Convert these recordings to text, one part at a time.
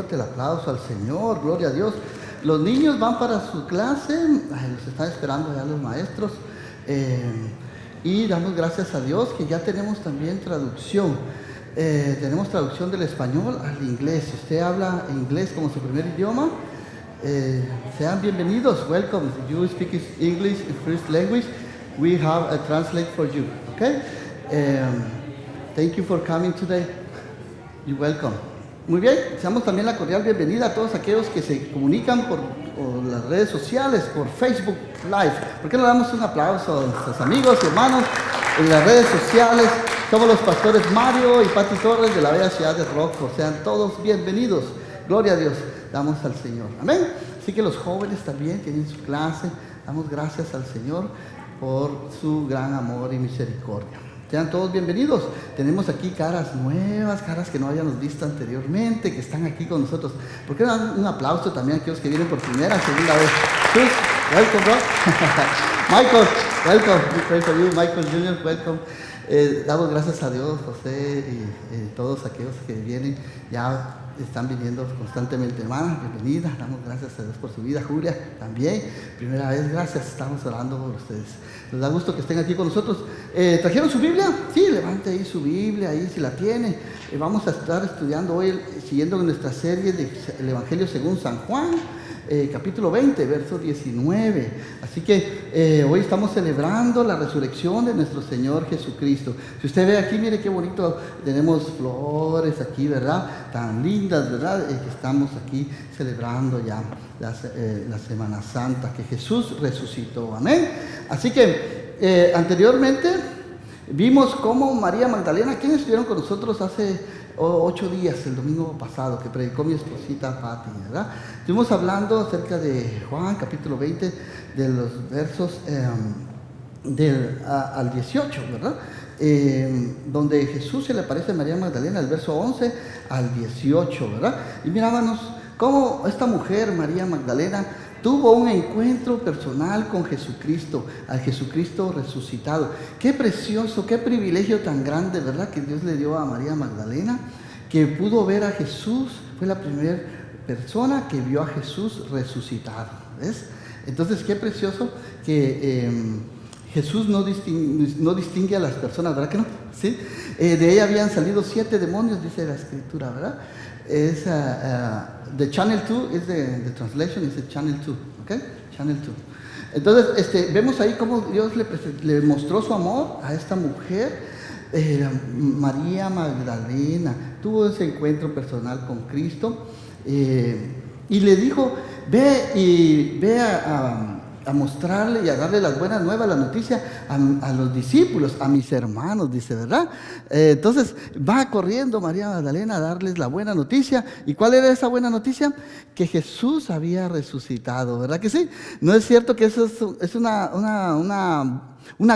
fuerte el aplauso al Señor, gloria a Dios. Los niños van para su clase, los están esperando ya los maestros. Y damos gracias a Dios que ya tenemos también traducción. Tenemos traducción del español al inglés. Si usted habla inglés como su primer idioma, sean bienvenidos. Welcome. If you speak English first language, we have a translate for you. Okay? Thank you for coming today. You're welcome. Muy bien, damos también la cordial bienvenida a todos aquellos que se comunican por las redes sociales, por Facebook Live. ¿Por qué no le damos un aplauso a nuestros amigos y hermanos en las redes sociales? Somos los pastores Mario y Pati Torres de la bella ciudad de Rockford. Sean todos bienvenidos. Gloria a Dios. Damos al Señor. Amén. Así que los jóvenes también tienen su clase. Damos gracias al Señor por su gran amor y misericordia. Sean todos bienvenidos. Tenemos aquí caras nuevas, caras que no habíamos visto anteriormente, que están aquí con nosotros. ¿Por qué no dan un aplauso también a aquellos que vienen por primera, segunda vez? Chris, welcome, bro. Michael, welcome. We pray for you. Michael Jr., welcome. Damos gracias a Dios, José, y todos aquellos que vienen, ya están viniendo constantemente. Hermana, bienvenida. Damos gracias a Dios por su vida. Julia, también. Primera vez, gracias. Estamos orando por ustedes. Nos da gusto que estén aquí con nosotros. ¿Trajeron su Biblia? Sí, levante ahí su Biblia, ahí si la tiene. Vamos a estar estudiando hoy, siguiendo nuestra serie del Evangelio según San Juan, capítulo 20, verso 19. Así que hoy estamos celebrando la resurrección de nuestro Señor Jesucristo. Si usted ve aquí, mire qué bonito, tenemos flores aquí, ¿verdad? Tan lindas, ¿verdad? Que estamos aquí celebrando ya la Semana Santa, que Jesús resucitó. Amén. Así que anteriormente vimos cómo María Magdalena, quienes estuvieron con nosotros hace 8 días, el domingo pasado, que predicó mi esposita Pati, ¿verdad? Estuvimos hablando acerca de Juan, capítulo 20, de los versos al 18, ¿verdad? Donde Jesús se le aparece a María Magdalena, el verso 11 al 18, ¿verdad? Y mirábamos cómo esta mujer, María Magdalena, tuvo un encuentro personal con Jesucristo, al Jesucristo resucitado. Qué precioso, qué privilegio tan grande, ¿verdad? Que Dios le dio a María Magdalena, que pudo ver a Jesús. Fue la primera persona que vio a Jesús resucitado, ¿ves? Entonces, qué precioso que Jesús no distingue a las personas, ¿verdad que no? ¿Sí? De ella habían salido 7 demonios, dice la Escritura, ¿verdad? Es the channel 2 is the translation is the channel 2, okay? Channel 2. Entonces, vemos ahí cómo Dios le mostró su amor a esta mujer, María Magdalena. Tuvo ese encuentro personal con Cristo y le dijo, ve a mostrarle y a darle las buenas nuevas, la noticia a los discípulos, a mis hermanos, dice, ¿verdad? Entonces va corriendo María Magdalena a darles la buena noticia. ¿Y cuál era esa buena noticia? Que Jesús había resucitado, ¿verdad que sí? ¿No es cierto que eso es una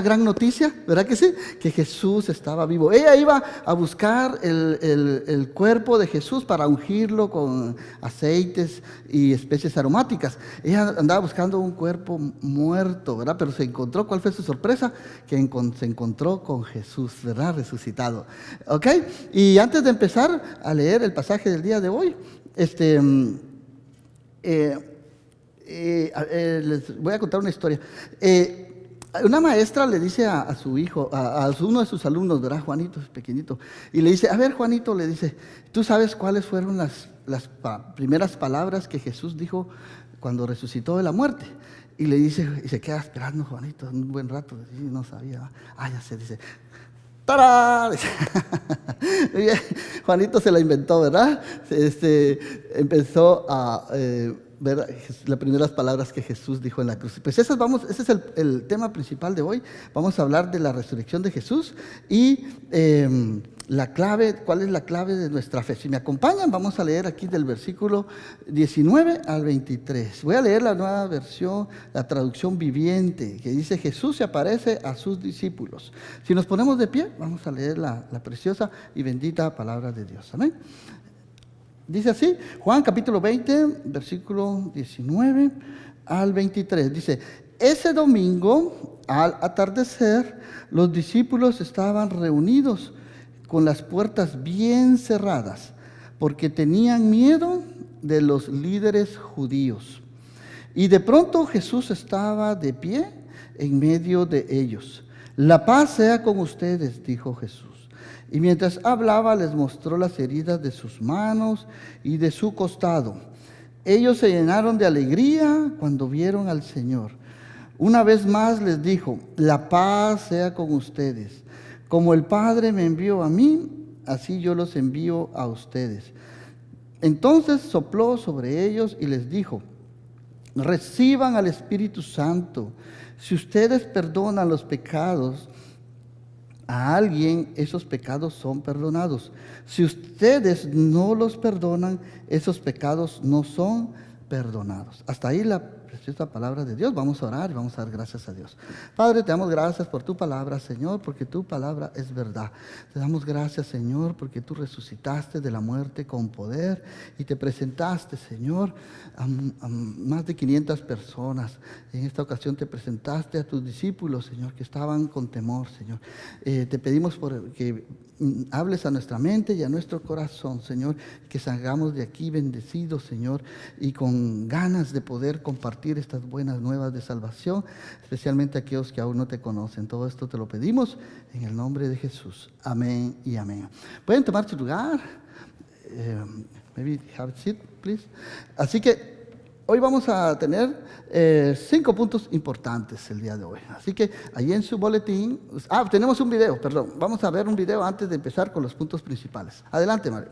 gran noticia? ¿Verdad que sí? Que Jesús estaba vivo. Ella iba a buscar el cuerpo de Jesús para ungirlo con aceites y especies aromáticas. Ella andaba buscando un cuerpo muerto, ¿verdad? Pero se encontró, ¿cuál fue su sorpresa? Que se encontró con Jesús, ¿verdad? Resucitado. ¿Ok? Y antes de empezar a leer el pasaje del día de hoy, les voy a contar una historia. Una maestra le dice a su hijo, a uno de sus alumnos, ¿verdad? Juanito, es pequeñito, y le dice, a ver, Juanito, le dice, ¿tú sabes cuáles fueron las primeras palabras que Jesús dijo cuando resucitó de la muerte? Y le dice, y se queda esperando Juanito un buen rato, y no sabía. Ya sé, dice, ¡tarán! Juanito se la inventó, ¿verdad? Empezó a ver las primeras palabras que Jesús dijo en la cruz. Pues ese es el tema principal de hoy. Vamos a hablar de la resurrección de Jesús y la clave, ¿cuál es la clave de nuestra fe? Si me acompañan, vamos a leer aquí del versículo 19 al 23. Voy a leer la nueva versión, la traducción viviente, que dice, Jesús se aparece a sus discípulos. Si nos ponemos de pie, vamos a leer la preciosa y bendita palabra de Dios. Amén. Dice así, Juan capítulo 20, versículo 19 al 23. Dice, ese domingo, al atardecer, los discípulos estaban reunidos con las puertas bien cerradas, porque tenían miedo de los líderes judíos. Y de pronto Jesús estaba de pie en medio de ellos. La paz sea con ustedes, dijo Jesús. Y mientras hablaba les mostró las heridas de sus manos y de su costado. Ellos se llenaron de alegría cuando vieron al Señor. Una vez más les dijo, la paz sea con ustedes. Como el Padre me envió a mí, así yo los envío a ustedes. Entonces sopló sobre ellos y les dijo, reciban al Espíritu Santo. Si ustedes perdonan los pecados a alguien, esos pecados son perdonados. Si ustedes no los perdonan, esos pecados no son perdonados. Hasta ahí la preciosa palabra de Dios. Vamos a orar y vamos a dar gracias a Dios. Padre, te damos gracias por tu palabra, Señor, porque tu palabra es verdad. Te damos gracias, Señor, porque tú resucitaste de la muerte con poder y te presentaste, Señor, a más de 500 personas. En esta ocasión te presentaste a tus discípulos, Señor, que estaban con temor, Señor. Te pedimos que hables a nuestra mente y a nuestro corazón, Señor, que salgamos de aquí bendecidos, Señor, y con ganas de poder compartir estas buenas nuevas de salvación, especialmente aquellos que aún no te conocen. Todo esto te lo pedimos en el nombre de Jesús. Amén y amén. Pueden tomar su lugar. Maybe have a seat, please. Así que hoy vamos a tener 5 puntos importantes el día de hoy. Así que allí en su boletín, tenemos un video, perdón. Vamos a ver un video antes de empezar con los puntos principales. Adelante, Mario.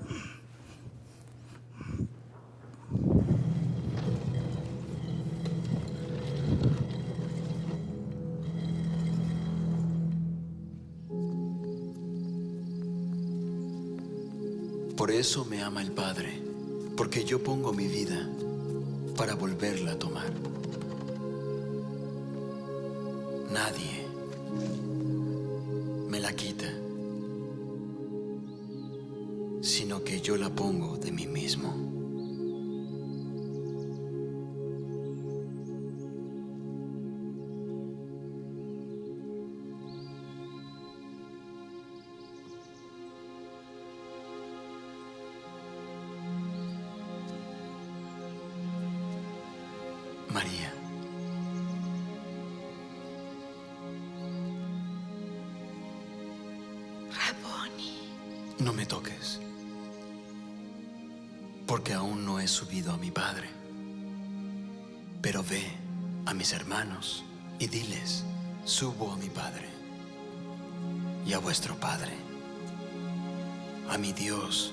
Por eso me ama el Padre, porque yo pongo mi vida para volverla a tomar. Nadie me la quita, sino que yo la pongo de mí mismo. María. Raboni. No me toques, porque aún no he subido a mi Padre. Pero ve a mis hermanos y diles, subo a mi Padre y a vuestro Padre, a mi Dios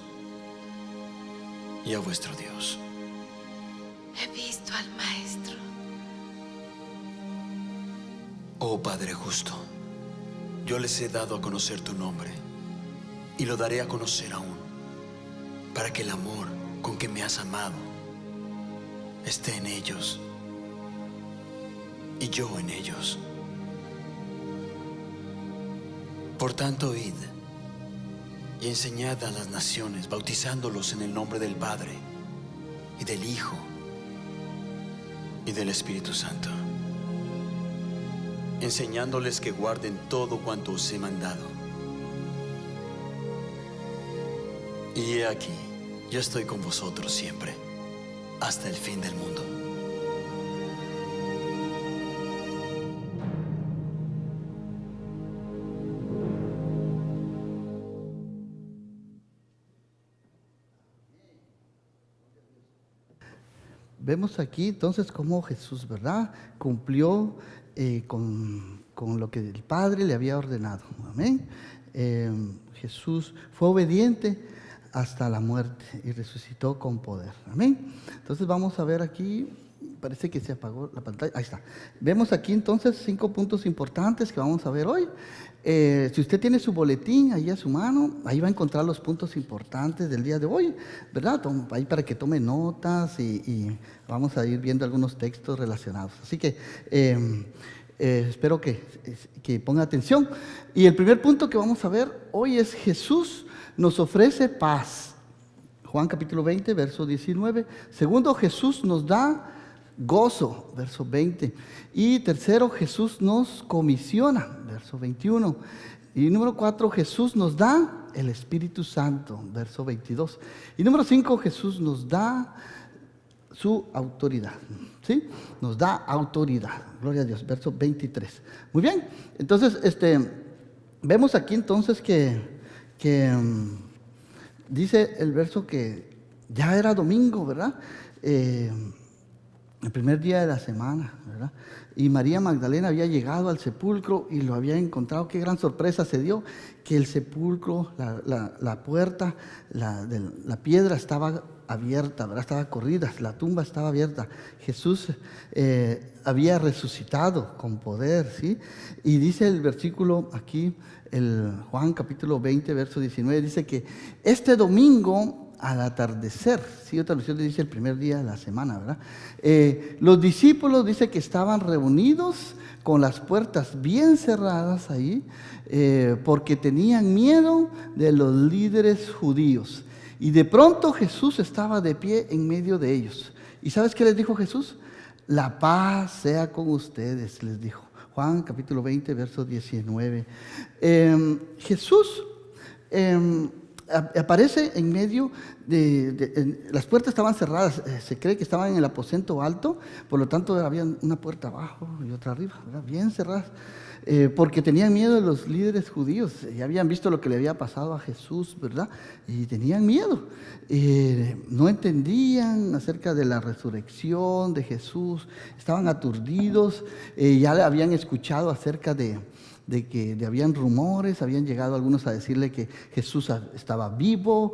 y a vuestro Dios. He visto al Maestro. Oh Padre justo, yo les he dado a conocer tu nombre y lo daré a conocer aún, para que el amor con que me has amado esté en ellos y yo en ellos. Por tanto, id y enseñad a las naciones, bautizándolos en el nombre del Padre y del Hijo y del Espíritu Santo, enseñándoles que guarden todo cuanto os he mandado. Y he aquí, yo estoy con vosotros siempre, hasta el fin del mundo. Vemos aquí entonces cómo Jesús, ¿verdad?, cumplió con lo que el Padre le había ordenado. Amén. Jesús fue obediente hasta la muerte y resucitó con poder. Amén. Entonces vamos a ver aquí, parece que se apagó la pantalla. Ahí está. Vemos aquí entonces 5 puntos importantes que vamos a ver hoy. Si usted tiene su boletín ahí a su mano, ahí va a encontrar los puntos importantes del día de hoy, ¿verdad? Ahí para que tome notas y vamos a ir viendo algunos textos relacionados. Así que espero que ponga atención. Y el primer punto que vamos a ver hoy es Jesús nos ofrece paz. Juan capítulo 20, verso 19. Segundo, Jesús nos da gozo, verso 20. Y tercero, Jesús nos comisiona, verso 21. Y número 4, Jesús nos da el Espíritu Santo, verso 22. Y número 5, Jesús nos da su autoridad. ¿Sí? Nos da autoridad. Gloria a Dios. Verso 23. Muy bien. Entonces, vemos aquí entonces que dice el verso que ya era domingo, ¿verdad? El primer día de la semana, ¿verdad? Y María Magdalena había llegado al sepulcro y lo había encontrado. Qué gran sorpresa se dio, que el sepulcro, la puerta, la piedra estaba abierta, ¿verdad? Estaba corrida, la tumba estaba abierta. Jesús había resucitado con poder, ¿sí? Y dice el versículo aquí, el Juan capítulo 20, verso 19, dice que este domingo al atardecer, sí, otra versión dice el primer día de la semana, ¿verdad? Los discípulos dice que estaban reunidos con las puertas bien cerradas ahí, porque tenían miedo de los líderes judíos. Y de pronto Jesús estaba de pie en medio de ellos. ¿Y sabes qué les dijo Jesús? La paz sea con ustedes, les dijo. Juan capítulo 20, verso 19. Jesús aparece en medio las puertas estaban cerradas, se cree que estaban en el aposento alto, por lo tanto había una puerta abajo y otra arriba, ¿verdad? Bien cerradas, porque tenían miedo de los líderes judíos, ya habían visto lo que le había pasado a Jesús, ¿verdad? Y tenían miedo, no entendían acerca de la resurrección de Jesús, estaban aturdidos, ya habían escuchado acerca de que habían rumores, habían llegado algunos a decirle que Jesús estaba vivo,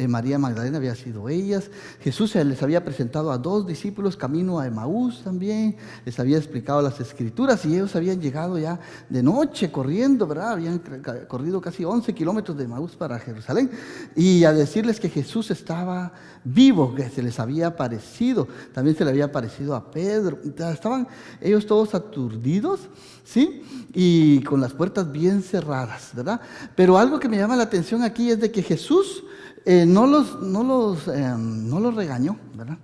María Magdalena había sido ellas, Jesús les había presentado a 2 discípulos camino a Emaús también, les había explicado las escrituras y ellos habían llegado ya de noche corriendo, ¿verdad? Habían corrido casi 11 kilómetros de Emaús para Jerusalén y a decirles que Jesús estaba vivo, que se les había aparecido, también se le había aparecido a Pedro, estaban ellos todos aturdidos, ¿sí? Y con las puertas bien cerradas, ¿verdad? Pero algo que me llama la atención aquí es de que Jesús no los regañó, ¿verdad?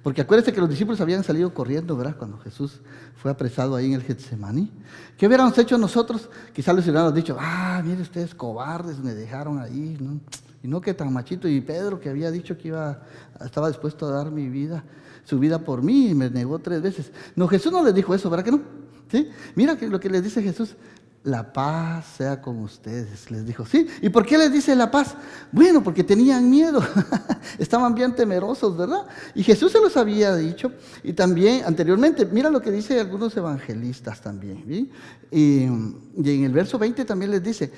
Porque acuérdense que los discípulos habían salido corriendo, ¿verdad? Cuando Jesús fue apresado ahí en el Getsemaní. ¿Qué hubiéramos hecho nosotros? Quizás les hubiéramos dicho, mire ustedes cobardes, me dejaron ahí, ¿no? Y no que tan machito. Y Pedro, que había dicho que estaba dispuesto a dar su vida por mí, y me negó 3 veces. No, Jesús no les dijo eso, ¿verdad que no? ¿Sí? Mira lo que les dice Jesús. La paz sea con ustedes, les dijo. ¿Sí? ¿Y por qué les dice la paz? Bueno, porque tenían miedo. Estaban bien temerosos, ¿verdad? Y Jesús se los había dicho. Y también anteriormente, mira lo que dice algunos evangelistas también. ¿Sí? Y en el verso 20 también les dice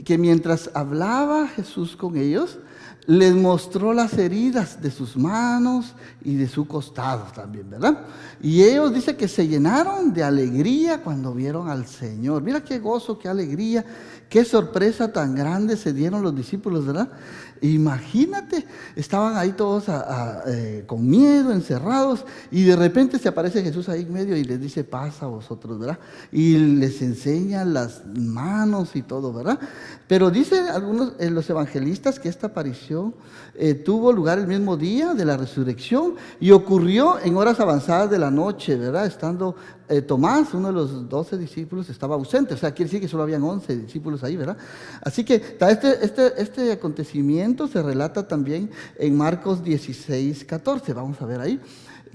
que mientras hablaba Jesús con ellos, les mostró las heridas de sus manos y de su costado también, ¿verdad? Y ellos dice que se llenaron de alegría cuando vieron al Señor. Mira qué gozo, qué alegría, qué sorpresa tan grande se dieron los discípulos, ¿verdad? Imagínate, estaban ahí todos con miedo, encerrados, y de repente se aparece Jesús ahí en medio y les dice paz a vosotros, ¿verdad? Y les enseña las manos y todo, ¿verdad? Pero dicen algunos los evangelistas que esta aparición tuvo lugar el mismo día de la resurrección y ocurrió en horas avanzadas de la noche, ¿verdad? Estando Tomás, uno de los 12 discípulos, estaba ausente, o sea, quiere decir que solo habían 11 discípulos ahí, ¿verdad? Así que este acontecimiento se relata también en Marcos 16:14, vamos a ver ahí.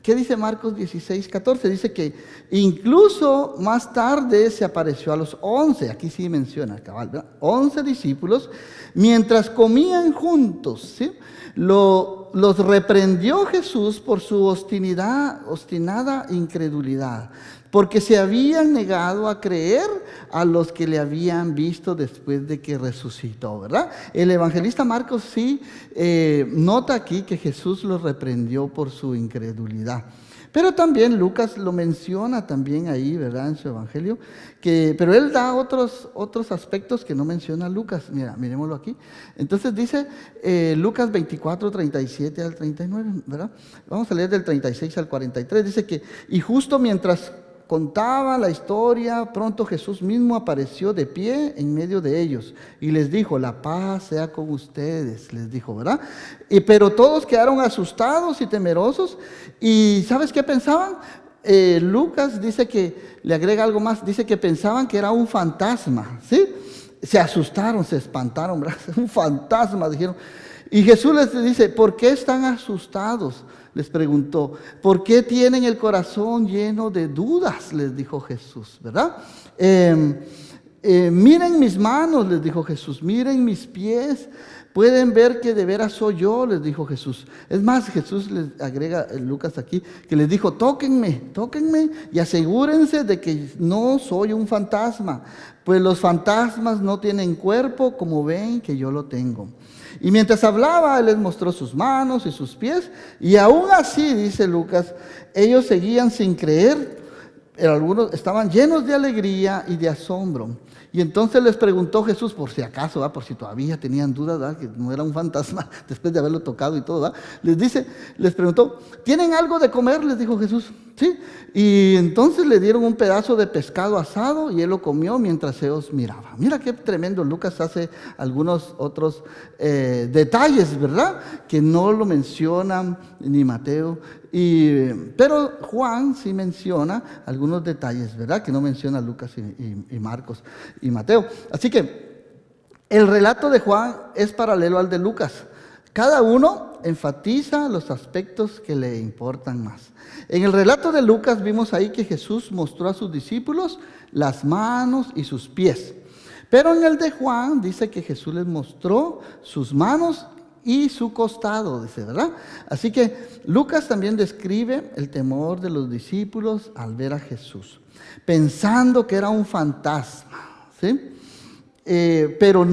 ¿Qué dice Marcos 16:14? Dice que incluso más tarde se apareció a los 11, aquí sí menciona, cabal, ¿verdad? 11 discípulos, mientras comían juntos, ¿sí? Los reprendió Jesús por su obstinada incredulidad, porque se habían negado a creer a los que le habían visto después de que resucitó, ¿verdad? El evangelista Marcos sí nota aquí que Jesús los reprendió por su incredulidad. Pero también Lucas lo menciona también ahí, ¿verdad? En su evangelio, pero él da otros aspectos que no menciona Lucas. Mira, miremoslo aquí. Entonces dice Lucas 24, 37 al 39, ¿verdad? Vamos a leer del 36 al 43. Dice que, y justo mientras contaba la historia, pronto Jesús mismo apareció de pie en medio de ellos y les dijo, la paz sea con ustedes, les dijo, ¿verdad? Pero todos quedaron asustados y temerosos. ¿Y sabes qué pensaban? Lucas dice que, le agrega algo más, dice que pensaban que era un fantasma, ¿sí? Se asustaron, se espantaron, ¿verdad? Un fantasma, dijeron. Y Jesús les dice, ¿por qué están asustados? les preguntó, ¿por qué tienen el corazón lleno de dudas? Les dijo Jesús, ¿verdad? Miren mis manos, les dijo Jesús, miren mis pies. Pueden ver que de veras soy yo, les dijo Jesús. Es más, Jesús les agrega en Lucas aquí, que les dijo, tóquenme y asegúrense de que no soy un fantasma, pues los fantasmas no tienen cuerpo como ven que yo lo tengo. Y mientras hablaba, Él les mostró sus manos y sus pies, y aún así, dice Lucas, ellos seguían sin creer, pero algunos estaban llenos de alegría y de asombro. Y entonces les preguntó Jesús, por si acaso, por si todavía tenían dudas, ¿verdad?, que no era un fantasma después de haberlo tocado y todo, ¿verdad? Les preguntó, ¿tienen algo de comer?, les dijo Jesús. ¿Sí? Y entonces le dieron un pedazo de pescado asado y Él lo comió mientras ellos miraban. Mira qué tremendo, Lucas hace algunos otros detalles, ¿verdad?, que no lo mencionan ni Mateo. Pero Juan sí menciona algunos detalles, ¿verdad?, que no menciona Lucas y Marcos y Mateo. Así que el relato de Juan es paralelo al de Lucas. Cada uno enfatiza los aspectos que le importan más. En el relato de Lucas vimos ahí que Jesús mostró a sus discípulos las manos y sus pies. Pero en el de Juan dice que Jesús les mostró sus manos y su costado, dice, ¿verdad? Así que Lucas también describe el temor de los discípulos al ver a Jesús, pensando que era un fantasma, ¿sí? Pero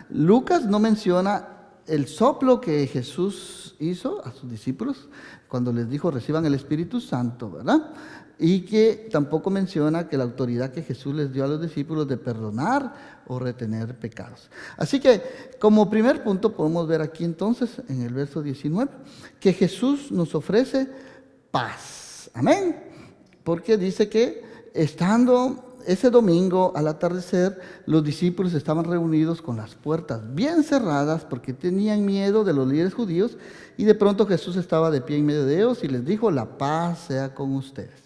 Lucas no menciona el soplo que Jesús hizo a sus discípulos cuando les dijo reciban el Espíritu Santo, ¿verdad? Y que tampoco menciona que la autoridad que Jesús les dio a los discípulos de perdonar o retener pecados. Así que como primer punto podemos ver aquí entonces en el verso 19 que Jesús nos ofrece paz. Amén. Porque dice que estando ese domingo al atardecer, los discípulos estaban reunidos con las puertas bien cerradas porque tenían miedo de los líderes judíos, y de pronto Jesús estaba de pie en medio de ellos y les dijo, la paz sea con ustedes.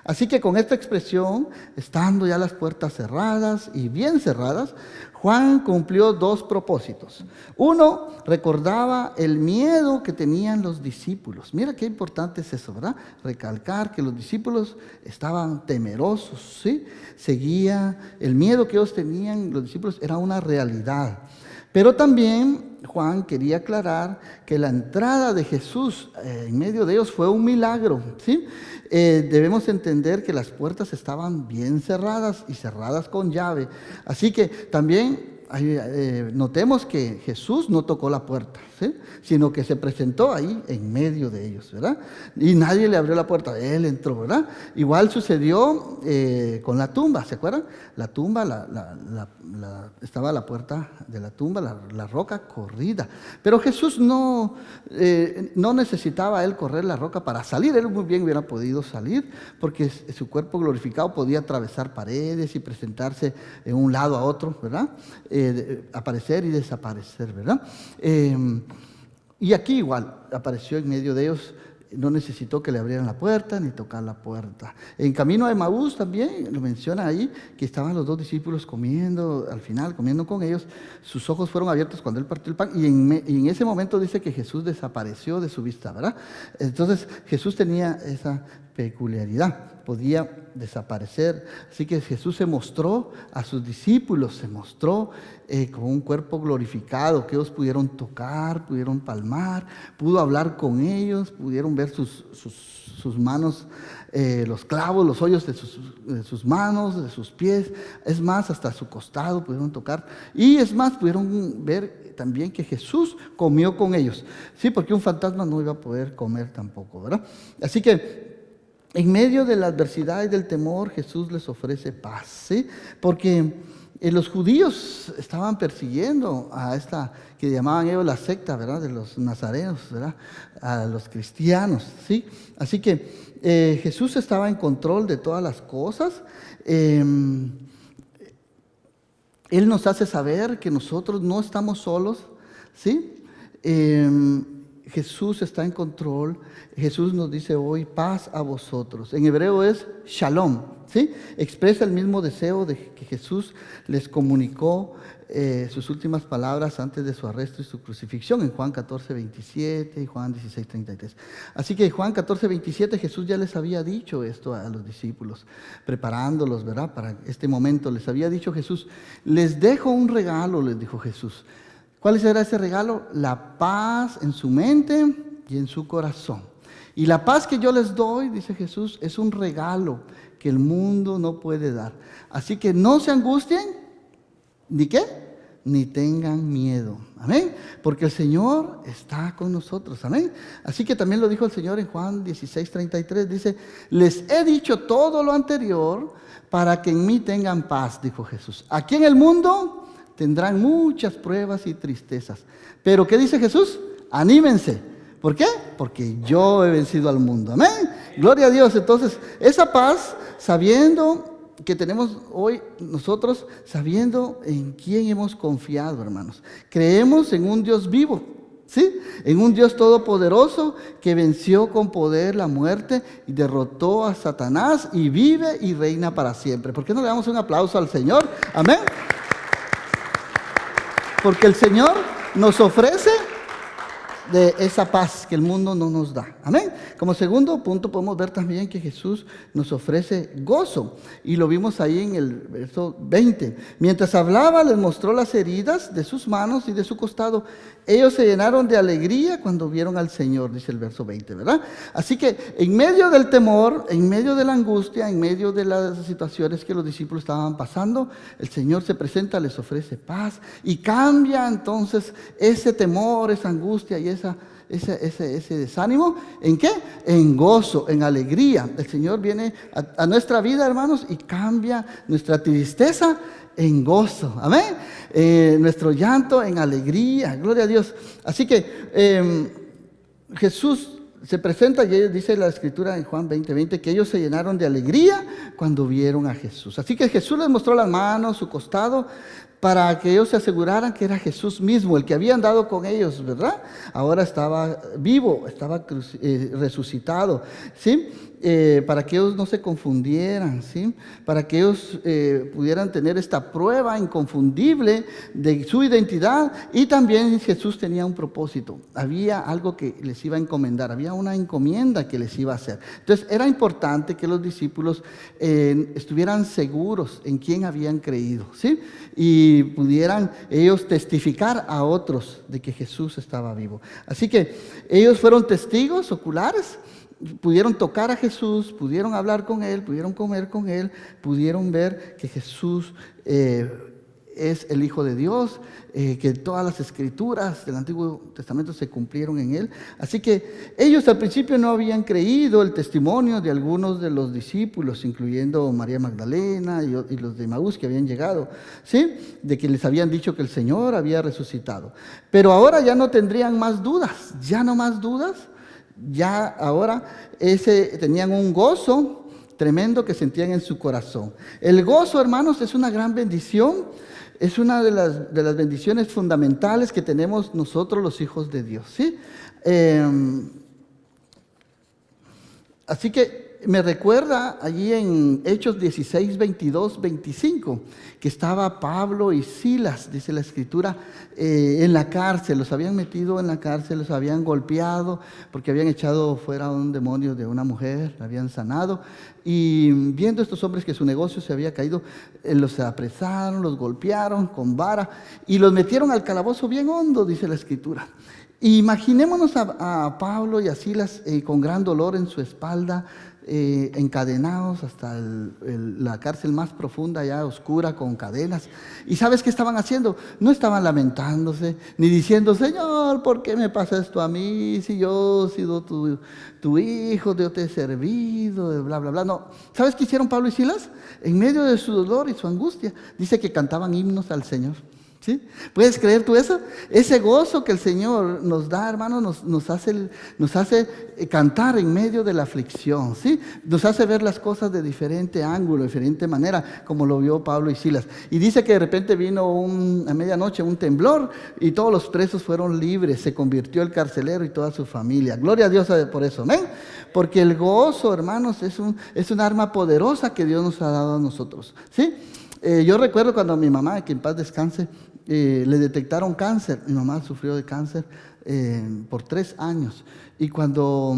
Así que con esta expresión, estando ya las puertas cerradas y bien cerradas, Juan cumplió dos propósitos. Uno, recordaba el miedo que tenían los discípulos. Mira qué importante es eso, ¿verdad? Recalcar que los discípulos estaban temerosos, ¿sí? Seguía el miedo que ellos tenían, los discípulos, era una realidad. Pero también Juan quería aclarar que la entrada de Jesús en medio de ellos fue un milagro, ¿sí? Debemos entender que las puertas estaban bien cerradas y cerradas con llave. Así que también notemos que Jesús no tocó la puerta, ¿sí?, sino que se presentó ahí en medio de ellos, ¿verdad? Y nadie le abrió la puerta, Él entró, ¿verdad? Igual sucedió con la tumba, ¿se acuerdan? La tumba, estaba la puerta de la tumba, la roca corrida. Pero Jesús no necesitaba Él correr la roca para salir. Él muy bien hubiera podido salir porque su cuerpo glorificado podía atravesar paredes y presentarse de un lado a otro, ¿verdad? Aparecer y desaparecer, ¿verdad? Y aquí igual apareció en medio de ellos, no necesitó que le abrieran la puerta ni tocar la puerta. En camino a Emaús también lo menciona ahí, que estaban los dos discípulos comiendo, al final comiendo con ellos, sus ojos fueron abiertos cuando Él partió el pan, y en ese momento dice que Jesús desapareció de su vista, ¿verdad? Entonces Jesús tenía esa peculiaridad, podía desaparecer. Así que Jesús se mostró a sus discípulos, se mostró con un cuerpo glorificado, que ellos pudieron tocar, pudieron palmar, pudo hablar con ellos, pudieron ver sus manos, los clavos, los hoyos de sus manos, de sus pies, es más, hasta su costado pudieron tocar, y es más, pudieron ver también que Jesús comió con ellos, sí, porque un fantasma no iba a poder comer tampoco, ¿verdad? Así que en medio de la adversidad y del temor, Jesús les ofrece paz, ¿sí? Porque los judíos estaban persiguiendo a esta que llamaban ellos la secta, ¿verdad?, de los nazarenos, ¿verdad?, a los cristianos, ¿sí? Así que Jesús estaba en control de todas las cosas. Él nos hace saber que nosotros no estamos solos, ¿sí? Jesús está en control. Jesús nos dice hoy, paz a vosotros. En hebreo es shalom, ¿sí? Expresa el mismo deseo de que Jesús les comunicó sus últimas palabras antes de su arresto y su crucifixión en Juan 14, 27 y Juan 16, 33. Así que en Juan 14, 27 Jesús ya les había dicho esto a los discípulos, preparándolos, ¿verdad? Para este momento les había dicho Jesús, les dejo un regalo, les dijo Jesús. ¿Cuál será ese regalo? La paz en su mente y en su corazón. Y la paz que yo les doy, dice Jesús, es un regalo que el mundo no puede dar. Así que no se angustien, ¿ni qué? Ni tengan miedo. Amén. Porque el Señor está con nosotros. Amén. Así que también lo dijo el Señor en Juan 16, 33. Dice, les he dicho todo lo anterior para que en mí tengan paz, dijo Jesús. Aquí en el mundo tendrán muchas pruebas y tristezas. Pero ¿qué dice Jesús? Anímense. ¿Por qué? Porque yo he vencido al mundo. Amén. Gloria a Dios. Entonces, esa paz, sabiendo que tenemos hoy nosotros, sabiendo en quién hemos confiado, hermanos. Creemos en un Dios vivo, ¿sí? En un Dios todopoderoso que venció con poder la muerte y derrotó a Satanás y vive y reina para siempre. ¿Por qué no le damos un aplauso al Señor? Amén. Porque el Señor nos ofrece de esa paz que el mundo no nos da. Amén. Como segundo punto podemos ver también que Jesús nos ofrece gozo. Y lo vimos ahí en el verso 20. Mientras hablaba, les mostró las heridas de sus manos y de su costado. Ellos se llenaron de alegría cuando vieron al Señor, dice el verso 20, ¿verdad? Así que en medio del temor, en medio de la angustia, en medio de las situaciones que los discípulos estaban pasando, el Señor se presenta, les ofrece paz y cambia entonces ese temor, esa angustia y ese desánimo, ¿en qué? En gozo, en alegría. El Señor viene a nuestra vida, hermanos, y cambia nuestra tristeza en gozo, amén. Nuestro llanto en alegría, gloria a Dios. Así que Jesús se presenta y dice la Escritura en Juan 20:20 que ellos se llenaron de alegría cuando vieron a Jesús. Así que Jesús les mostró las manos, su costado, para que ellos se aseguraran que era Jesús mismo, el que había andado con ellos, ¿verdad? Ahora estaba vivo, estaba resucitado, ¿sí? Para que ellos no se confundieran, ¿sí? Para que ellos pudieran tener esta prueba inconfundible de su identidad. Y también Jesús tenía un propósito, había algo que les iba a encomendar, había una encomienda que les iba a hacer. Entonces era importante que los discípulos estuvieran seguros en quién habían creído, ¿sí? Y pudieran ellos testificar a otros de que Jesús estaba vivo. Así que ellos fueron testigos oculares, pudieron tocar a Jesús, pudieron hablar con Él, pudieron comer con Él, pudieron ver que Jesús es el Hijo de Dios, que todas las escrituras del Antiguo Testamento se cumplieron en Él. Así que ellos al principio no habían creído el testimonio de algunos de los discípulos, incluyendo María Magdalena y los de Emaús que habían llegado, ¿sí? De que les habían dicho que el Señor había resucitado. Pero ahora ya no tendrían más dudas, ya no más dudas. Ya ahora tenían un gozo tremendo que sentían en su corazón. El gozo, hermanos, es una gran bendición, es una de las bendiciones fundamentales que tenemos nosotros los hijos de Dios, ¿sí? Así que me recuerda allí en Hechos 16, 22, 25, que estaba Pablo y Silas, dice la Escritura, en la cárcel. Los habían metido en la cárcel, los habían golpeado porque habían echado fuera un demonio de una mujer, la habían sanado. Y viendo estos hombres que su negocio se había caído, los apresaron, los golpearon con vara y los metieron al calabozo bien hondo, dice la Escritura. Imaginémonos a Pablo y a Silas con gran dolor en su espalda, encadenados hasta la cárcel más profunda, ya oscura, con cadenas. ¿Y sabes qué estaban haciendo? No estaban lamentándose, ni diciendo, Señor, ¿por qué me pasa esto a mí? Si yo he sido tu hijo, yo te he servido, bla, bla, bla. No. ¿Sabes qué hicieron Pablo y Silas? En medio de su dolor y su angustia, dice que cantaban himnos al Señor. ¿Sí? ¿Puedes creer tú eso? Ese gozo que el Señor nos da, hermanos, nos hace cantar en medio de la aflicción, ¿sí? Nos hace ver las cosas de diferente ángulo, de diferente manera, como lo vio Pablo y Silas. Y dice que de repente vino a medianoche un temblor y todos los presos fueron libres, se convirtió el carcelero y toda su familia. Gloria a Dios por eso, amén. Porque el gozo, hermanos, es un arma poderosa que Dios nos ha dado a nosotros, ¿sí? Yo recuerdo cuando a mi mamá, que en paz descanse, le detectaron cáncer. Mi mamá sufrió de cáncer por 3 años. Y cuando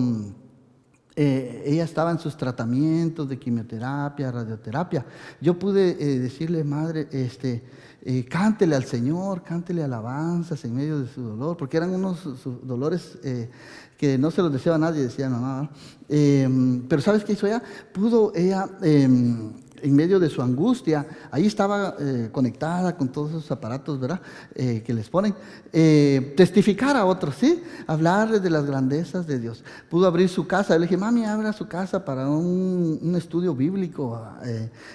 ella estaba en sus tratamientos de quimioterapia, radioterapia, yo pude decirle, madre, cántele al Señor, cántele alabanzas en medio de su dolor, porque eran unos dolores que no se los deseaba a nadie, decía mamá. Pero ¿sabes qué hizo ella? Pudo ella... en medio de su angustia, ahí estaba conectada con todos esos aparatos, ¿verdad? Que les ponen, testificar a otros, ¿sí? Hablarles de las grandezas de Dios. Pudo abrir su casa. Yo le dije, mami, abra su casa para un estudio bíblico,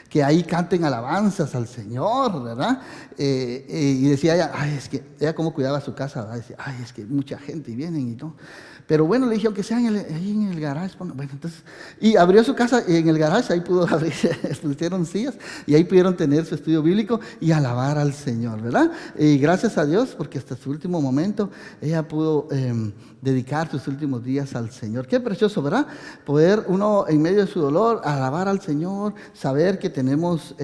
que ahí canten alabanzas al Señor, ¿verdad? Y decía ella, ay, es que ella cómo cuidaba su casa, ¿verdad? Decía, ay, es que mucha gente viene y no. Pero bueno, le dije, aunque sea ahí en el garage, bueno, entonces, y abrió su casa en el garage, ahí pudo abrir, pusieron sillas, y ahí pudieron tener su estudio bíblico y alabar al Señor, ¿verdad? Y gracias a Dios, porque hasta su último momento, ella pudo dedicar sus últimos días al Señor. Qué precioso, ¿verdad? Poder uno, en medio de su dolor, alabar al Señor, saber que tenemos...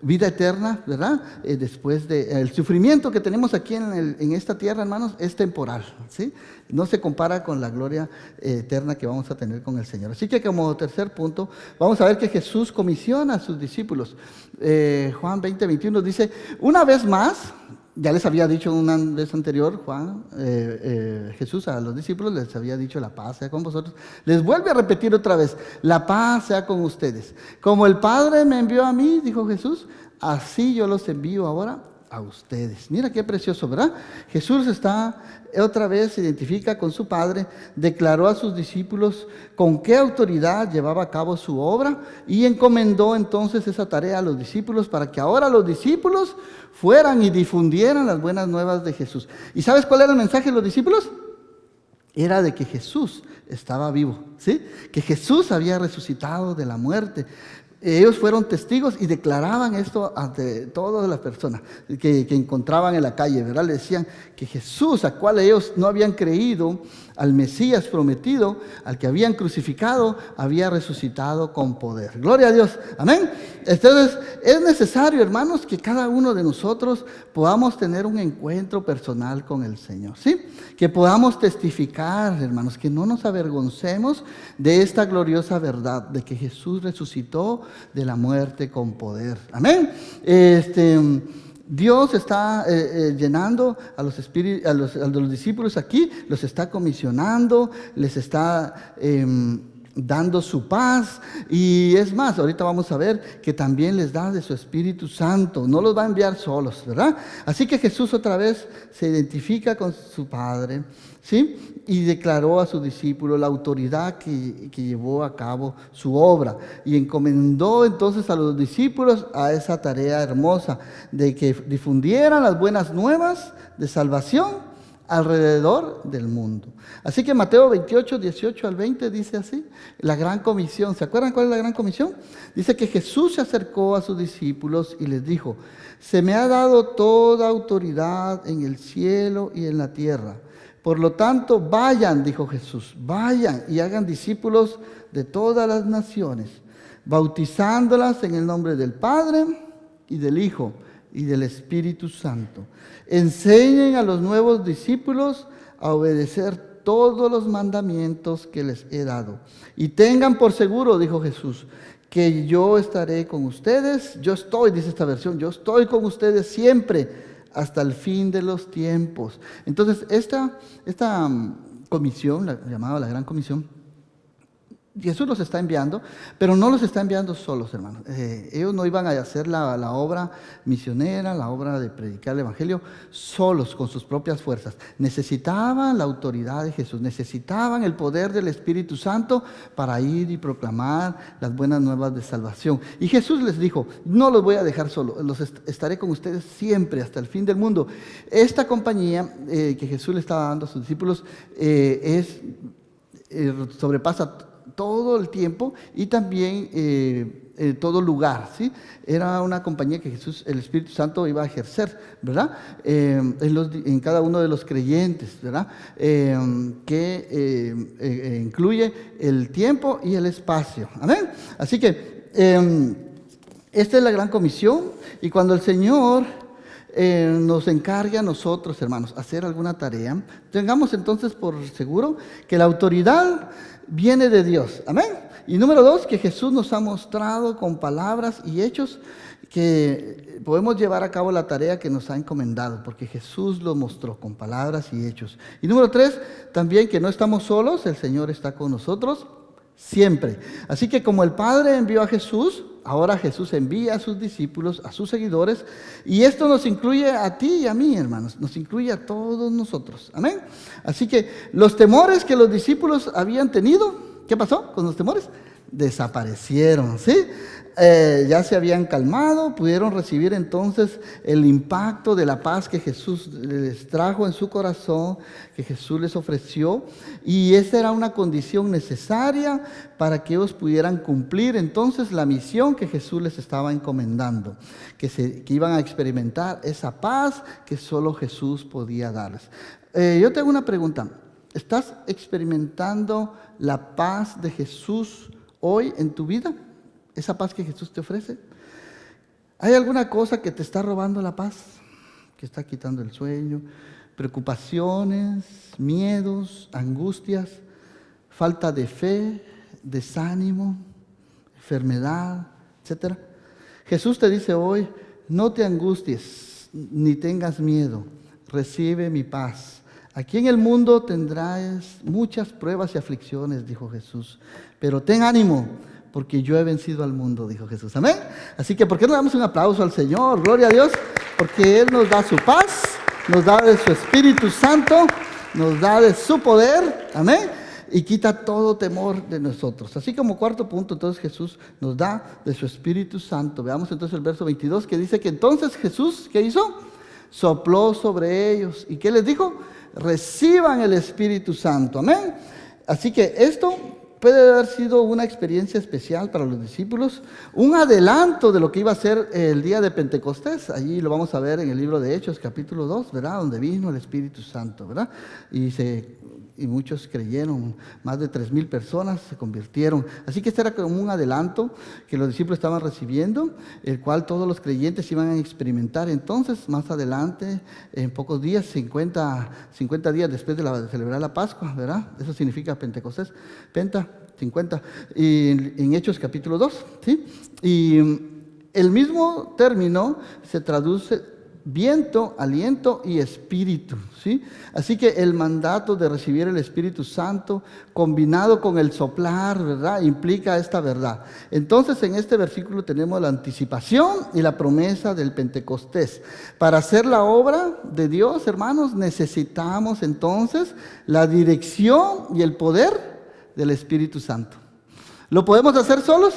vida eterna, ¿verdad? Después del sufrimiento que tenemos aquí en esta tierra, hermanos, es temporal, ¿sí? No se compara con la gloria eterna que vamos a tener con el Señor. Así que como tercer punto, vamos a ver que Jesús comisiona a sus discípulos. Juan 20:21 dice, una vez más, ya les había dicho una vez anterior, Jesús a los discípulos les había dicho, la paz sea con vosotros. Les vuelve a repetir otra vez, la paz sea con ustedes. Como el Padre me envió a mí, dijo Jesús, así yo los envío ahora a ustedes. Mira qué precioso, ¿verdad? Jesús otra vez se identifica con su Padre, declaró a sus discípulos con qué autoridad llevaba a cabo su obra y encomendó entonces esa tarea a los discípulos para que ahora los discípulos fueran y difundieran las buenas nuevas de Jesús. ¿Y sabes cuál era el mensaje de los discípulos? Era de que Jesús estaba vivo, ¿sí? Que Jesús había resucitado de la muerte. Ellos fueron testigos y declaraban esto ante todas las personas que encontraban en la calle, ¿verdad? Le decían que Jesús, a cual ellos no habían creído, al Mesías prometido, al que habían crucificado, había resucitado con poder. Gloria a Dios. Amén. Entonces, es necesario, hermanos, que cada uno de nosotros podamos tener un encuentro personal con el Señor, ¿sí? Que podamos testificar, hermanos, que no nos avergoncemos de esta gloriosa verdad, de que Jesús resucitó de la muerte con poder. Amén. Dios está llenando a los discípulos aquí, los está comisionando, les está dando su paz, y es más, ahorita vamos a ver que también les da de su Espíritu Santo, no los va a enviar solos, ¿verdad? Así que Jesús otra vez se identifica con su Padre, ¿sí? Y declaró a sus discípulos la autoridad que llevó a cabo su obra, y encomendó entonces a los discípulos a esa tarea hermosa de que difundieran las buenas nuevas de salvación alrededor del mundo. Así que Mateo 28, 18 al 20 dice así, la gran comisión. ¿Se acuerdan cuál es la gran comisión? Dice que Jesús se acercó a sus discípulos y les dijo, se me ha dado toda autoridad en el cielo y en la tierra. Por lo tanto, vayan, dijo Jesús, vayan y hagan discípulos de todas las naciones, bautizándolas en el nombre del Padre y del Hijo y del Espíritu Santo. Enseñen a los nuevos discípulos a obedecer todos los mandamientos que les he dado. Y tengan por seguro, dijo Jesús, que yo estaré con ustedes. Yo estoy, dice esta versión, yo estoy con ustedes siempre hasta el fin de los tiempos. Entonces, esta comisión, llamada la Gran Comisión, Jesús los está enviando, pero no los está enviando solos, hermanos. Ellos no iban a hacer la obra misionera, la obra de predicar el Evangelio, solos, con sus propias fuerzas. Necesitaban la autoridad de Jesús, necesitaban el poder del Espíritu Santo para ir y proclamar las buenas nuevas de salvación. Y Jesús les dijo, no los voy a dejar solos, estaré con ustedes siempre, hasta el fin del mundo. Esta compañía que Jesús le estaba dando a sus discípulos sobrepasa todo el tiempo y también todo lugar, Era una compañía que Jesús, el Espíritu Santo, iba a ejercer, ¿verdad? En cada uno de los creyentes, ¿verdad? Que incluye el tiempo y el espacio. Amén. Así que esta es la gran comisión, y cuando el Señor nos encargue a nosotros, hermanos, hacer alguna tarea, tengamos entonces por seguro que la autoridad viene de Dios. Amén. Y número 2, que Jesús nos ha mostrado con palabras y hechos que podemos llevar a cabo la tarea que nos ha encomendado, porque Jesús lo mostró con palabras y hechos. Y número 3, también que no estamos solos, el Señor está con nosotros siempre. Así que como el Padre envió a Jesús, ahora Jesús envía a sus discípulos, a sus seguidores, y esto nos incluye a ti y a mí, hermanos, nos incluye a todos nosotros. Amén. Así que los temores que los discípulos habían tenido, ¿qué pasó con los temores? Desaparecieron, ¿sí? Ya se habían calmado, pudieron recibir entonces el impacto de la paz que Jesús les trajo en su corazón, que Jesús les ofreció, y esa era una condición necesaria para que ellos pudieran cumplir entonces la misión que Jesús les estaba encomendando, que iban a experimentar esa paz que solo Jesús podía darles. Yo te hago una pregunta, ¿estás experimentando la paz de Jesús hoy en tu vida? ¿Esa paz que Jesús te ofrece? ¿Hay alguna cosa que te está robando la paz? Que está quitando el sueño, preocupaciones, miedos, angustias, falta de fe, desánimo, enfermedad, etcétera. Jesús te dice hoy, no te angusties ni tengas miedo, recibe mi paz. Aquí en el mundo tendrás muchas pruebas y aflicciones, dijo Jesús, pero ten ánimo, porque yo he vencido al mundo, dijo Jesús. Amén. Así que, ¿por qué no damos un aplauso al Señor? Gloria a Dios, porque Él nos da su paz, nos da de su Espíritu Santo, nos da de su poder. Amén. Y quita todo temor de nosotros. Así como cuarto punto, entonces Jesús nos da de su Espíritu Santo. Veamos entonces el verso 22, que dice que entonces Jesús, ¿qué hizo? Sopló sobre ellos. ¿Y qué les dijo? Reciban el Espíritu Santo. Amén. Así que esto puede haber sido una experiencia especial para los discípulos, un adelanto de lo que iba a ser el día de Pentecostés. Allí lo vamos a ver en el libro de Hechos, capítulo 2, ¿verdad? Donde vino el Espíritu Santo, ¿verdad? Y muchos creyeron, más de 3,000 personas se convirtieron. Así que este era como un adelanto que los discípulos estaban recibiendo, el cual todos los creyentes iban a experimentar. Entonces, más adelante, en pocos días, 50 días después de celebrar la Pascua, ¿verdad? Eso significa Pentecostés, 50, y en Hechos capítulo 2, ¿sí? Y el mismo término se traduce viento, aliento y espíritu, ¿sí? Así que el mandato de recibir el Espíritu Santo combinado con el soplar, ¿verdad? Implica esta verdad. Entonces en este versículo tenemos la anticipación y la promesa del Pentecostés. Para hacer la obra de Dios, hermanos, necesitamos entonces la dirección y el poder del Espíritu Santo. ¿Lo podemos hacer solos?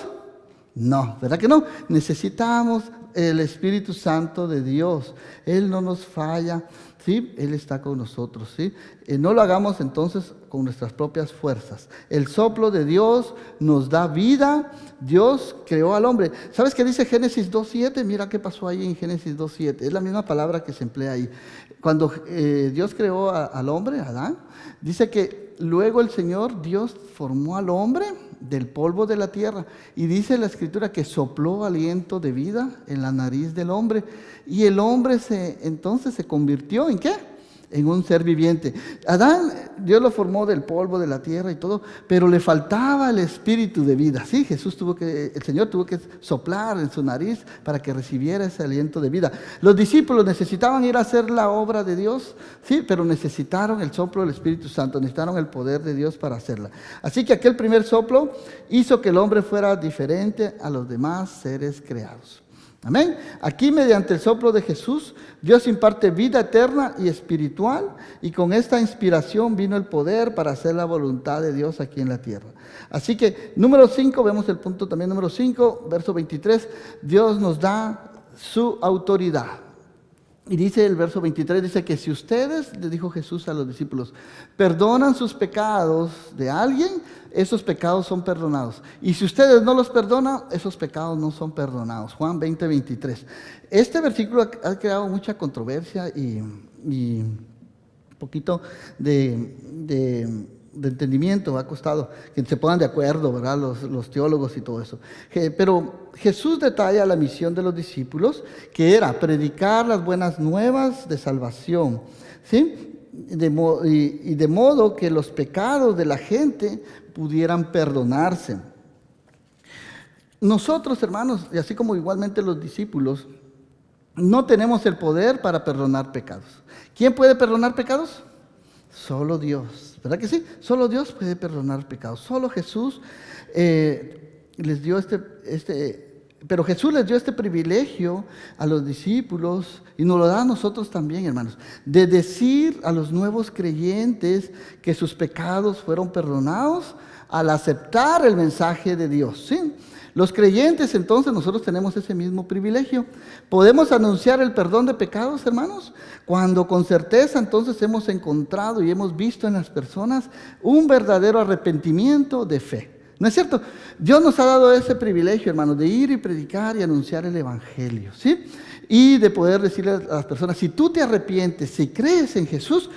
No, ¿verdad que no? Necesitamos el Espíritu Santo de Dios. Él no nos falla, ¿sí? Él está con nosotros, ¿sí? No lo hagamos entonces con nuestras propias fuerzas. El soplo de Dios nos da vida. Dios creó al hombre. ¿Sabes qué dice Génesis 2:7? Mira qué pasó ahí en Génesis 2:7. Es la misma palabra que se emplea ahí. Cuando Dios creó al hombre, a Adán, dice que luego el Señor Dios formó al hombre del polvo de la tierra, y dice la Escritura que sopló aliento de vida en la nariz del hombre, y el hombre entonces se convirtió ¿en qué? en un ser viviente. Adán, Dios lo formó del polvo de la tierra y todo, pero le faltaba el espíritu de vida. Sí, el Señor tuvo que soplar en su nariz para que recibiera ese aliento de vida. Los discípulos necesitaban ir a hacer la obra de Dios, sí, pero necesitaron el soplo del Espíritu Santo, necesitaron el poder de Dios para hacerla. Así que aquel primer soplo hizo que el hombre fuera diferente a los demás seres creados. Amén. Aquí, mediante el soplo de Jesús, Dios imparte vida eterna y espiritual, y con esta inspiración vino el poder para hacer la voluntad de Dios aquí en la tierra. Así que, número 5, vemos el punto también número 5, verso 23, Dios nos da su autoridad. Y dice el verso 23, dice que si ustedes, le dijo Jesús a los discípulos, perdonan sus pecados de alguien, esos pecados son perdonados. Y si ustedes no los perdonan, esos pecados no son perdonados. Juan 20, 23. Este versículo ha creado mucha controversia y un poquito de entendimiento, ha costado que se pongan de acuerdo, ¿verdad? Los teólogos y todo eso. Pero Jesús detalla la misión de los discípulos, que era predicar las buenas nuevas de salvación, ¿sí? De modo que los pecados de la gente pudieran perdonarse. Nosotros, hermanos, y así como igualmente los discípulos, no tenemos el poder para perdonar pecados. ¿Quién puede perdonar pecados? Solo Dios, ¿verdad que sí? Solo Dios puede perdonar pecados. Solo Jesús les dio pero Jesús les dio este privilegio a los discípulos y nos lo da a nosotros también, hermanos, de decir a los nuevos creyentes que sus pecados fueron perdonados al aceptar el mensaje de Dios, ¿sí? Los creyentes, entonces, nosotros tenemos ese mismo privilegio. ¿Podemos anunciar el perdón de pecados, hermanos? Cuando con certeza, entonces, hemos encontrado y hemos visto en las personas un verdadero arrepentimiento de fe. ¿No es cierto? Dios nos ha dado ese privilegio, hermanos, de ir y predicar y anunciar el Evangelio, ¿sí? Y de poder decirle a las personas, si tú te arrepientes, si crees en Jesús,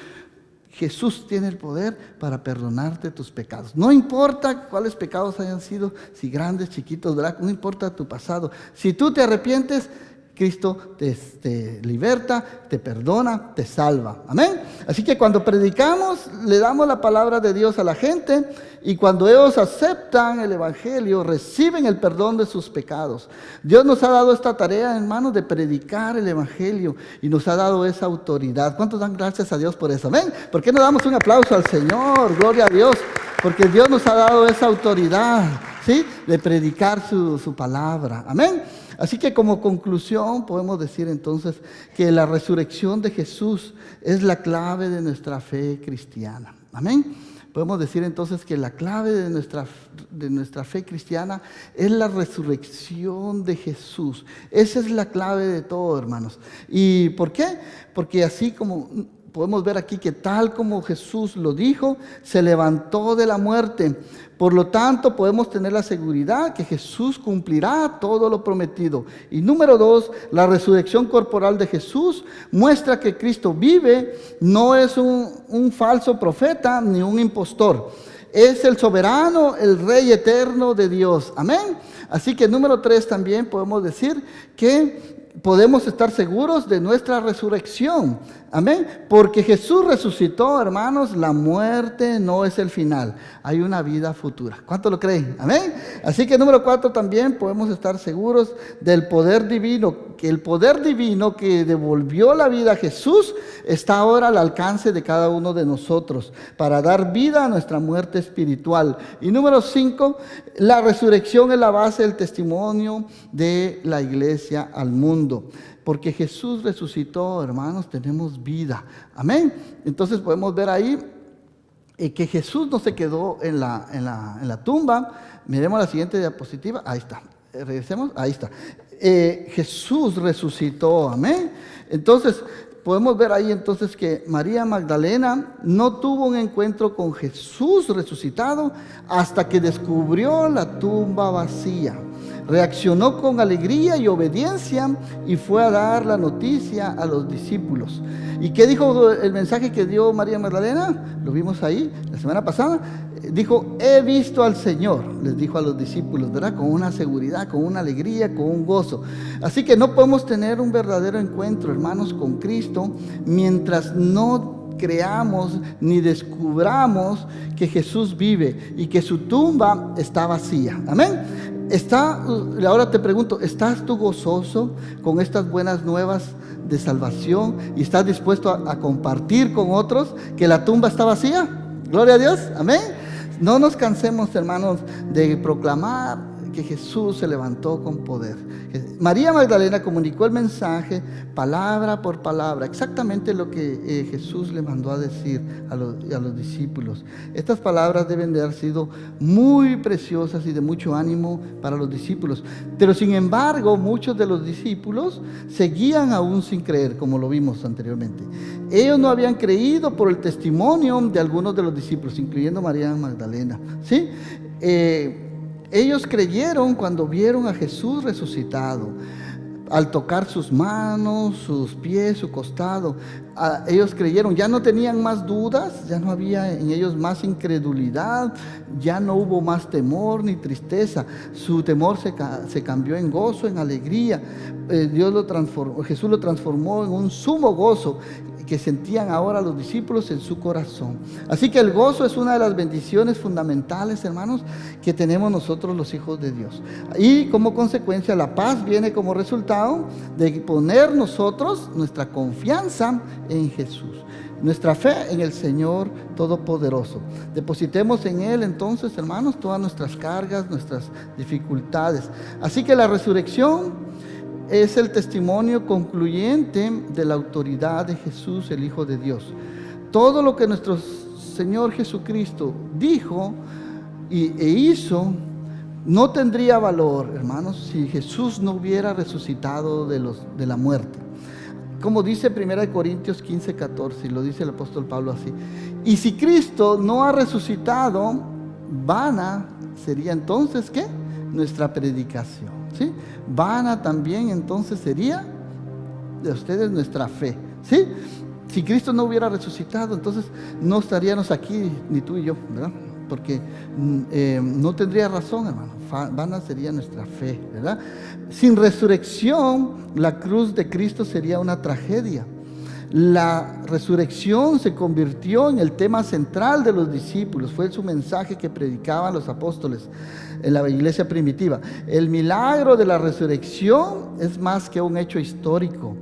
Jesús tiene el poder para perdonarte tus pecados. No importa cuáles pecados hayan sido, si grandes, chiquitos, ¿verdad? No importa tu pasado. Si tú te arrepientes, Cristo te liberta, te perdona, te salva. Amén. Así que cuando predicamos, le damos la palabra de Dios a la gente, y cuando ellos aceptan el Evangelio, reciben el perdón de sus pecados. Dios nos ha dado esta tarea, hermanos, de predicar el Evangelio, y nos ha dado esa autoridad. ¿Cuántos dan gracias a Dios por eso? Amén. ¿Por qué no damos un aplauso al Señor? Gloria a Dios. Porque Dios nos ha dado esa autoridad, ¿sí? De predicar su palabra. Amén. Así que como conclusión podemos decir entonces que la resurrección de Jesús es la clave de nuestra fe cristiana. Amén. Podemos decir entonces que la clave de nuestra fe cristiana es la resurrección de Jesús. Esa es la clave de todo, hermanos. ¿Y por qué? Porque así como podemos ver aquí que tal como Jesús lo dijo, se levantó de la muerte. Por lo tanto, podemos tener la seguridad que Jesús cumplirá todo lo prometido. Y número 2, la resurrección corporal de Jesús muestra que Cristo vive, no es un falso profeta ni un impostor. Es el soberano, el Rey eterno de Dios. Amén. Así que número 3 también podemos decir que podemos estar seguros de nuestra resurrección. Amén. Porque Jesús resucitó, hermanos, la muerte no es el final. Hay una vida futura. ¿Cuánto lo creen? Amén. Así que número 4 también podemos estar seguros del poder divino. Que el poder divino que devolvió la vida a Jesús está ahora al alcance de cada uno de nosotros para dar vida a nuestra muerte espiritual. Y número 5, la resurrección es la base del testimonio de la iglesia al mundo. Porque Jesús resucitó, hermanos, tenemos vida. Amén. Entonces podemos ver ahí que Jesús no se quedó en la tumba. Miremos la siguiente diapositiva. Ahí está. Regresemos. Ahí está. Jesús resucitó. Amén. Entonces podemos ver ahí entonces que María Magdalena no tuvo un encuentro con Jesús resucitado hasta que descubrió la tumba vacía. Reaccionó con alegría y obediencia y fue a dar la noticia a los discípulos. ¿Y qué dijo el mensaje que dio María Magdalena? Lo vimos ahí la semana pasada. Dijo, he visto al Señor, les dijo a los discípulos, ¿verdad? Con una seguridad, con una alegría, con un gozo. Así que no podemos tener un verdadero encuentro, hermanos, con Cristo mientras no creamos ni descubramos que Jesús vive y que su tumba está vacía. Amén. Ahora te pregunto, ¿estás tú gozoso con estas buenas nuevas de salvación y estás dispuesto a compartir con otros que la tumba está vacía? Gloria a Dios. Amén. No nos cansemos, hermanos, de proclamar que Jesús se levantó con poder. María Magdalena comunicó el mensaje palabra por palabra, exactamente lo que Jesús le mandó a decir a los discípulos. Estas palabras deben de haber sido muy preciosas y de mucho ánimo para los discípulos. Pero sin embargo, muchos de los discípulos seguían aún sin creer, como lo vimos anteriormente. Ellos no habían creído por el testimonio de algunos de los discípulos, incluyendo María Magdalena, ¿sí? Ellos creyeron cuando vieron a Jesús resucitado, al tocar sus manos, sus pies, su costado. Ellos creyeron, ya no tenían más dudas, ya no había en ellos más incredulidad, ya no hubo más temor ni tristeza. Su temor se cambió en gozo, en alegría. Jesús lo transformó en un sumo gozo que sentían ahora los discípulos en su corazón. Así que el gozo es una de las bendiciones fundamentales, hermanos, que tenemos nosotros los hijos de Dios. Y como consecuencia, la paz viene como resultado de poner nosotros nuestra confianza en Jesús, nuestra fe en el Señor Todopoderoso. Depositemos en Él entonces, hermanos, todas nuestras cargas, nuestras dificultades. Así que la resurrección es el testimonio concluyente de la autoridad de Jesús, el Hijo de Dios. Todo lo que nuestro Señor Jesucristo dijo e hizo no tendría valor, hermanos, si Jesús no hubiera resucitado de la muerte. Como dice 1 Corintios 15:14, y lo dice el apóstol Pablo así: y si Cristo no ha resucitado, vana sería entonces, ¿qué? Nuestra predicación, ¿sí? Vana también entonces sería de ustedes nuestra fe, ¿sí? Si Cristo no hubiera resucitado, entonces no estaríamos aquí ni tú y yo, ¿verdad? Porque no tendría razón, hermano. Vana sería nuestra fe, ¿verdad? Sin resurrección, la cruz de Cristo sería una tragedia. La resurrección se convirtió en el tema central de los discípulos. Fue su mensaje que predicaban los apóstoles en la iglesia primitiva. El milagro de la resurrección es más que un hecho histórico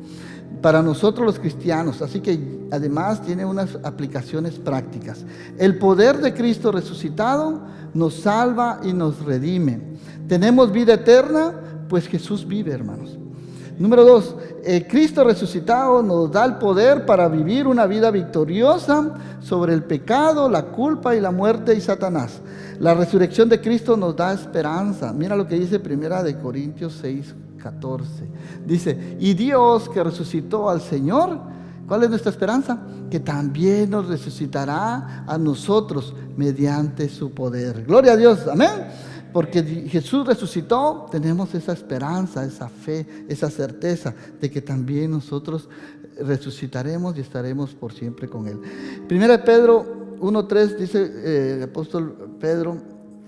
para nosotros los cristianos, así que además tiene unas aplicaciones prácticas. El poder de Cristo resucitado nos salva y nos redime. Tenemos vida eterna, pues Jesús vive, hermanos. Número 2, Cristo resucitado nos da el poder para vivir una vida victoriosa sobre el pecado, la culpa y la muerte y Satanás. La resurrección de Cristo nos da esperanza. Mira lo que dice 1 Corintios 6:14. Dice, y Dios que resucitó al Señor, ¿cuál es nuestra esperanza? Que también nos resucitará a nosotros mediante su poder. Gloria a Dios, amén. Porque Jesús resucitó, tenemos esa esperanza, esa fe, esa certeza de que también nosotros resucitaremos y estaremos por siempre con Él. 1 Pedro 1:3 dice, el apóstol Pedro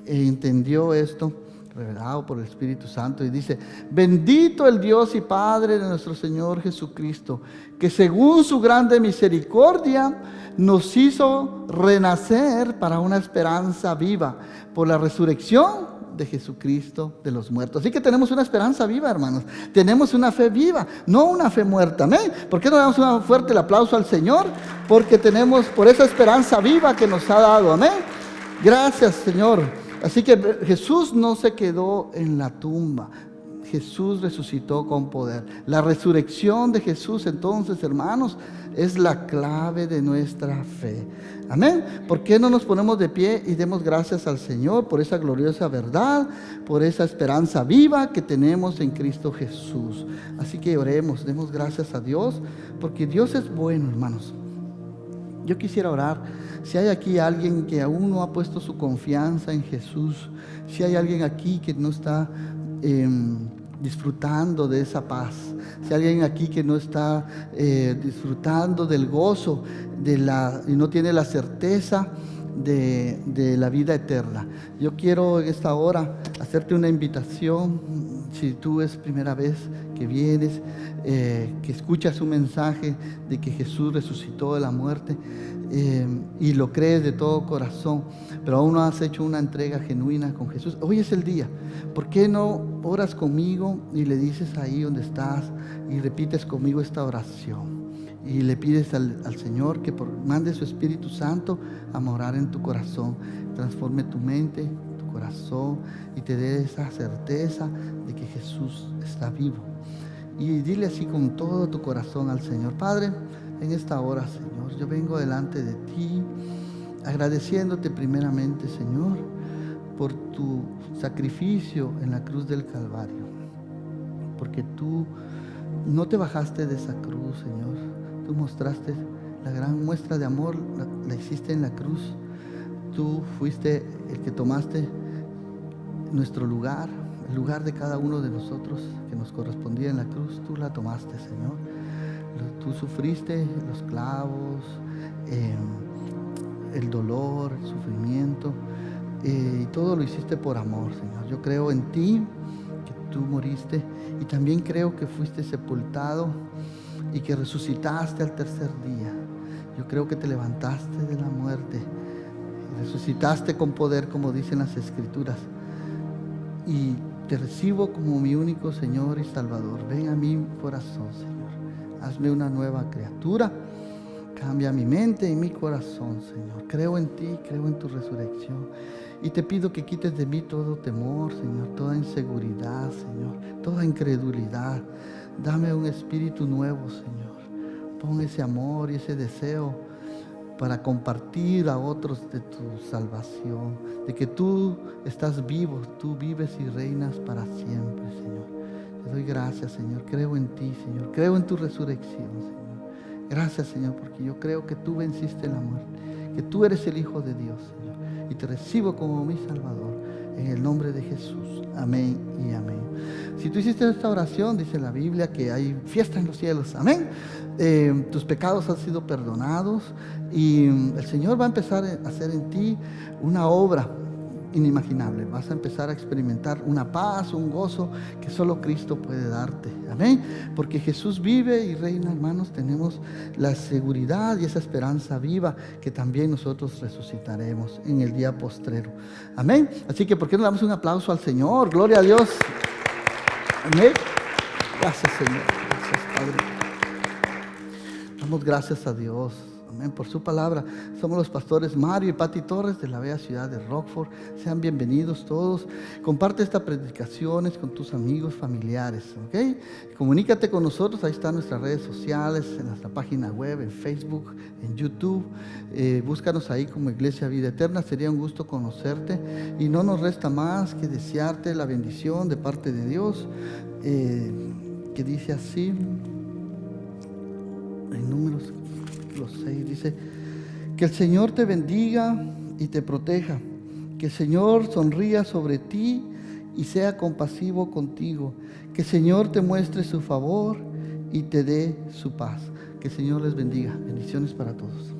entendió esto, revelado por el Espíritu Santo, y dice, bendito el Dios y Padre de nuestro Señor Jesucristo, que según su grande misericordia nos hizo renacer para una esperanza viva por la resurrección de Jesucristo de los muertos. Así que tenemos una esperanza viva, hermanos. Tenemos una fe viva, no una fe muerta. Amén. ¿Por qué no damos un fuerte aplauso al Señor? Porque tenemos por esa esperanza viva que nos ha dado. Amén. Gracias, Señor. Así que Jesús no se quedó en la tumba. Jesús resucitó con poder. La resurrección de Jesús, entonces, hermanos, es la clave de nuestra fe. Amén. ¿Por qué no nos ponemos de pie y demos gracias al Señor por esa gloriosa verdad, por esa esperanza viva que tenemos en Cristo Jesús? Así que oremos, demos gracias a Dios, porque Dios es bueno, hermanos. Yo quisiera orar. Si hay aquí alguien que aún no ha puesto su confianza en Jesús, si hay alguien aquí que no está disfrutando de esa paz, si hay alguien aquí que no está disfrutando del gozo y no tiene la certeza de la vida eterna. Yo quiero en esta hora hacerte una invitación. Si tú es primera vez que vienes, que escuchas un mensaje de que Jesús resucitó de la muerte, y lo crees de todo corazón, pero aún no has hecho una entrega genuina con Jesús, hoy es el día. ¿Por qué no oras conmigo y le dices ahí donde estás y repites conmigo esta oración? Y le pides al Señor que mande su Espíritu Santo a morar en tu corazón, transforme tu mente, tu corazón, y te dé esa certeza de que Jesús está vivo. Y dile así con todo tu corazón al Señor: Padre, en esta hora, Señor, yo vengo delante de ti agradeciéndote primeramente, Señor, por tu sacrificio en la cruz del Calvario, porque tú no te bajaste de esa cruz, Señor. Tú mostraste la gran muestra de amor, la hiciste en la cruz. Tú fuiste el que tomaste nuestro lugar, el lugar de cada uno de nosotros que nos correspondía en la cruz. Tú la tomaste, Señor. Tú sufriste los clavos, el dolor, el sufrimiento, y todo lo hiciste por amor, Señor. Yo creo en ti, que tú moriste, y también creo que fuiste sepultado y que resucitaste al tercer día. Yo creo que te levantaste de la muerte y resucitaste con poder, como dicen las Escrituras, y te recibo como mi único Señor y Salvador. Ven a mi corazón, Señor. Hazme una nueva criatura. Cambia mi mente y mi corazón, Señor. Creo en ti, creo en tu resurrección. Y te pido que quites de mí todo temor, Señor, toda inseguridad, Señor, toda incredulidad. Dame un espíritu nuevo, Señor. Pon ese amor y ese deseo para compartir a otros de tu salvación, de que tú estás vivo, tú vives y reinas para siempre, Señor. Te doy gracias, Señor. Creo en ti, Señor. Creo en tu resurrección, Señor. Gracias, Señor, porque yo creo que tú venciste la muerte, que tú eres el Hijo de Dios, Señor, y te recibo como mi Salvador, en el nombre de Jesús. Amén y amén. Si tú hiciste esta oración, dice la Biblia que hay fiesta en los cielos. Amén. Tus pecados han sido perdonados y el Señor va a empezar a hacer en ti una obra inimaginable. Vas a empezar a experimentar una paz, un gozo que solo Cristo puede darte. Amén. Porque Jesús vive y reina, hermanos. Tenemos la seguridad y esa esperanza viva que también nosotros resucitaremos en el día postrero. Amén. Así que, ¿por qué no damos un aplauso al Señor? Gloria a Dios. Amén. Gracias, Señor. Gracias, Padre. Damos gracias a Dios. Amén, por su palabra. Somos los pastores Mario y Pati Torres de la bella ciudad de Rockford. Sean bienvenidos todos. Comparte estas predicaciones con tus amigos, familiares, ¿ok? Comunícate con nosotros. Ahí están nuestras redes sociales, en nuestra página web, en Facebook, en YouTube. Búscanos ahí como Iglesia Vida Eterna. Sería un gusto conocerte y no nos resta más que desearte la bendición de parte de Dios, que dice así en Números 6, dice: que el Señor te bendiga y te proteja, que el Señor sonría sobre ti y sea compasivo contigo, que el Señor te muestre su favor y te dé su paz. Que el Señor les bendiga. Bendiciones para todos.